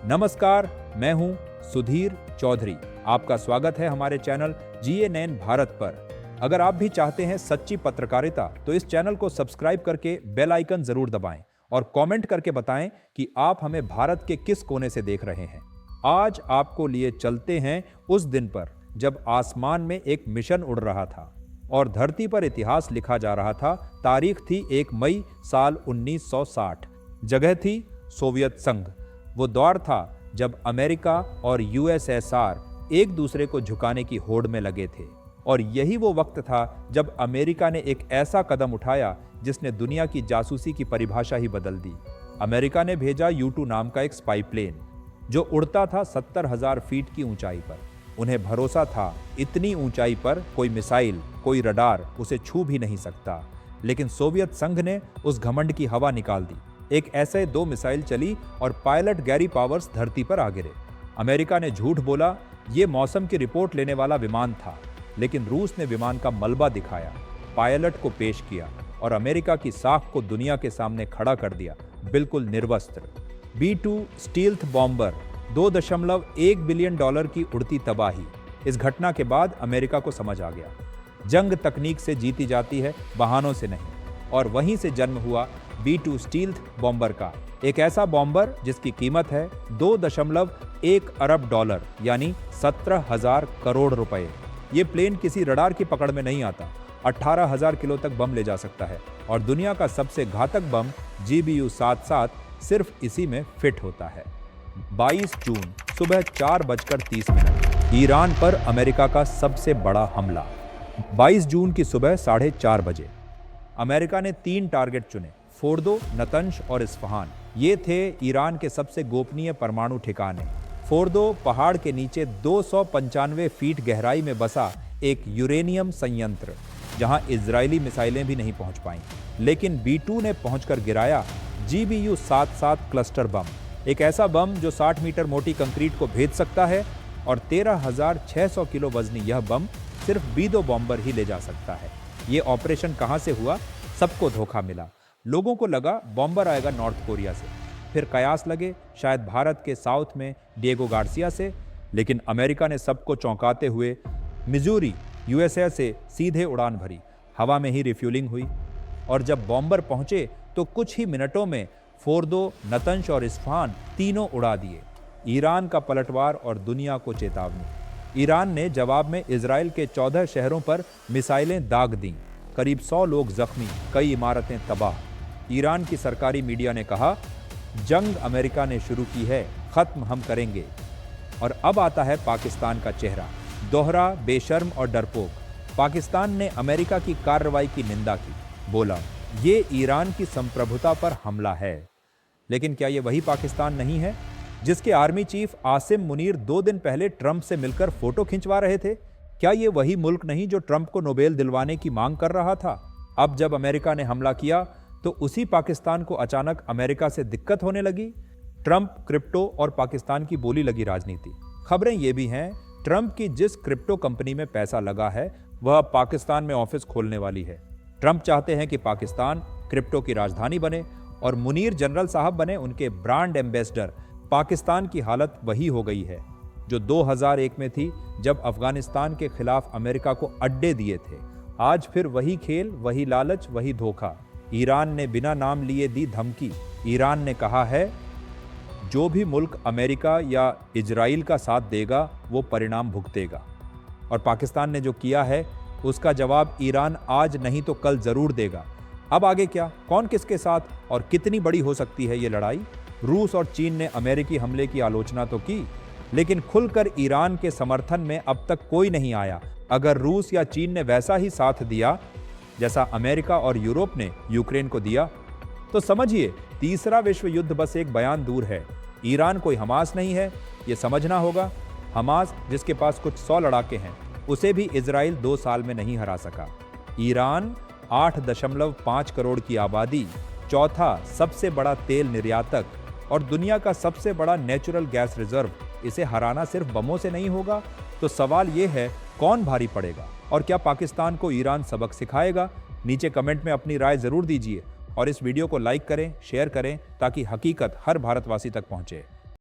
नमस्कार, मैं हूं सुधीर चौधरी। आपका स्वागत है हमारे चैनल GNN भारत पर। अगर आप भी चाहते हैं सच्ची पत्रकारिता तो इस चैनल को सब्सक्राइब करके बेल आइकन जरूर दबाएं और कमेंट करके बताएं कि आप हमें भारत के किस कोने से देख रहे हैं। आज आपको लिए चलते हैं उस दिन पर जब आसमान में एक मिशन उड़ रहा था और धरती पर इतिहास लिखा जा रहा था। तारीख थी 1 मई साल 1960। जगह थी सोवियत संघ। वो दौर था जब अमेरिका और USSR एक दूसरे को झुकाने की होड़ में लगे थे, और यही वो वक्त था जब अमेरिका ने एक ऐसा कदम उठाया जिसने दुनिया की जासूसी की परिभाषा ही बदल दी। अमेरिका ने भेजा U-2 नाम का एक स्पाई प्लेन जो उड़ता था 70,000 फीट की ऊंचाई पर। उन्हें भरोसा था इतनी ऊंचाई पर कोई मिसाइल, कोई रडार उसे छू भी नहीं सकता। लेकिन सोवियत संघ ने उस घमंड की हवा निकाल दी। एक ऐसे 2 मिसाइल चली और पायलट गैरी पावर्स धरती पर आ गिरे। अमेरिका ने झूठ बोला ये मौसम की रिपोर्ट लेने वाला विमान था, लेकिन रूस ने विमान का मलबा दिखाया, पायलट को पेश किया और अमेरिका की साख को दुनिया के सामने खड़ा कर दिया, बिल्कुल निर्वस्त्र। B-2 स्टील्थ बॉम्बर, $2.1 बिलियन की उड़ती तबाही। इस घटना के बाद अमेरिका को समझ आ गया, जंग तकनीक से जीती जाती है, बहानों से नहीं। और वहीं से जन्म हुआ B-2 स्टील्थ बॉम्बर का, एक ऐसा बॉम्बर जिसकी कीमत है $2.1 अरब यानी 17,000 करोड़ रुपए। ये प्लेन किसी रडार की पकड़ में नहीं आता, 18,000 किलो तक बम ले जा सकता है, और दुनिया का सबसे घातक बम GBU-77 सिर्फ इसी में फिट होता है। 22 जून सुबह 4:30 ईरान पर अमेरिका का सबसे बड़ा हमला। 22 जून की सुबह 4:30 बजे अमेरिका ने 3 टारगेट चुने, फोर्दो, नतंज और इस्फहान। ये थे ईरान के सबसे गोपनीय परमाणु ठिकाने। फोर्दो पहाड़ के नीचे 295 फीट गहराई में बसा एक यूरेनियम संयंत्र, जहां इजरायली मिसाइलें भी नहीं पहुंच पाईं। लेकिन B-2 ने पहुंचकर गिराया GBU-77 क्लस्टर बम, एक ऐसा बम जो 60 मीटर मोटी कंक्रीट को भेद सकता है, और 13,600 किलो वजनी यह बम सिर्फ B-2 बॉम्बर ही ले जा सकता है। ये ऑपरेशन कहां से हुआ? सबको धोखा मिला। लोगों को लगा बॉम्बर आएगा नॉर्थ कोरिया से, फिर कयास लगे शायद भारत के साउथ में डिएगो गार्सिया से। लेकिन अमेरिका ने सबको चौंकाते हुए मिजूरी USA से सीधे उड़ान भरी। हवा में ही रिफ्यूलिंग हुई, और जब बॉम्बर पहुंचे तो कुछ ही मिनटों में फोर्दो, नतंज और इस्फहान तीनों उड़ा दिए। ईरान का पलटवार और दुनिया को चेतावनी। ईरान ने जवाब में इजराइल के 14 शहरों पर मिसाइलें दाग दीं। करीब 100 लोग जख्मी, कई इमारतें तबाह। ईरान की सरकारी मीडिया ने कहा, जंग अमेरिका ने शुरू की है, खत्म हम करेंगे। और अब आता है पाकिस्तान का चेहरा, दोहरा, बेशर्म और डरपोक। पाकिस्तान ने अमेरिका की कार्रवाई की निंदा की, बोला ये ईरान की संप्रभुता पर हमला है। लेकिन क्या ये वही पाकिस्तान नहीं है जिसके आर्मी चीफ आसिम मुनीर 2 दिन पहले ट्रंप से मिलकर फोटो खिंचवा रहे थे? क्या ये वही मुल्क नहीं जो ट्रंप को नोबेल दिलवाने की मांग कर रहा था? अब जब अमेरिका ने हमला किया तो उसी पाकिस्तान को अचानक अमेरिका से दिक्कत होने लगी। ट्रंप, क्रिप्टो और पाकिस्तान की बोली लगी राजनीति। खबरें ये भी हैं, ट्रंप की जिस क्रिप्टो कंपनी में पैसा लगा है वह अब पाकिस्तान में ऑफिस खोलने वाली है। ट्रंप चाहते हैं कि पाकिस्तान क्रिप्टो की राजधानी बने और मुनीर जनरल साहब बने उनके ब्रांड एम्बेसडर। पाकिस्तान की हालत वही हो गई है जो 2001 में थी, जब अफगानिस्तान के खिलाफ अमेरिका को अड्डे दिए थे। आज फिर वही खेल, वही लालच, वही धोखा। ईरान ने बिना नाम लिए दी धमकी। ईरान ने कहा है जो भी मुल्क अमेरिका या इजराइल का साथ देगा वो परिणाम भुगतेगा। और पाकिस्तान ने जो किया है उसका जवाब ईरान आज नहीं तो कल जरूर देगा। अब आगे क्या, कौन किसके साथ, और कितनी बड़ी हो सकती है ये लड़ाई? रूस और चीन ने अमेरिकी हमले की आलोचना तो की, लेकिन खुलकर ईरान के समर्थन में अब तक कोई नहीं आया। अगर रूस या चीन ने वैसा ही साथ दिया जैसा अमेरिका और यूरोप ने यूक्रेन को दिया, तो समझिए तीसरा विश्व युद्ध बस एक बयान दूर है। ईरान कोई हमास नहीं है, ये समझना होगा। हमास जिसके पास कुछ 100 लड़ाके हैं, उसे भी इजराइल 2 साल में नहीं हरा सका। ईरान 8.5 करोड़ की आबादी, चौथा सबसे बड़ा तेल निर्यातक और दुनिया का सबसे बड़ा नेचुरल गैस रिजर्व, इसे हराना सिर्फ बमों से नहीं होगा। तो सवाल ये है, कौन भारी पड़ेगा और क्या पाकिस्तान को ईरान सबक सिखाएगा? नीचे कमेंट में अपनी राय जरूर दीजिए और इस वीडियो को लाइक करें, शेयर करें ताकि हकीकत हर भारतवासी तक पहुंचे।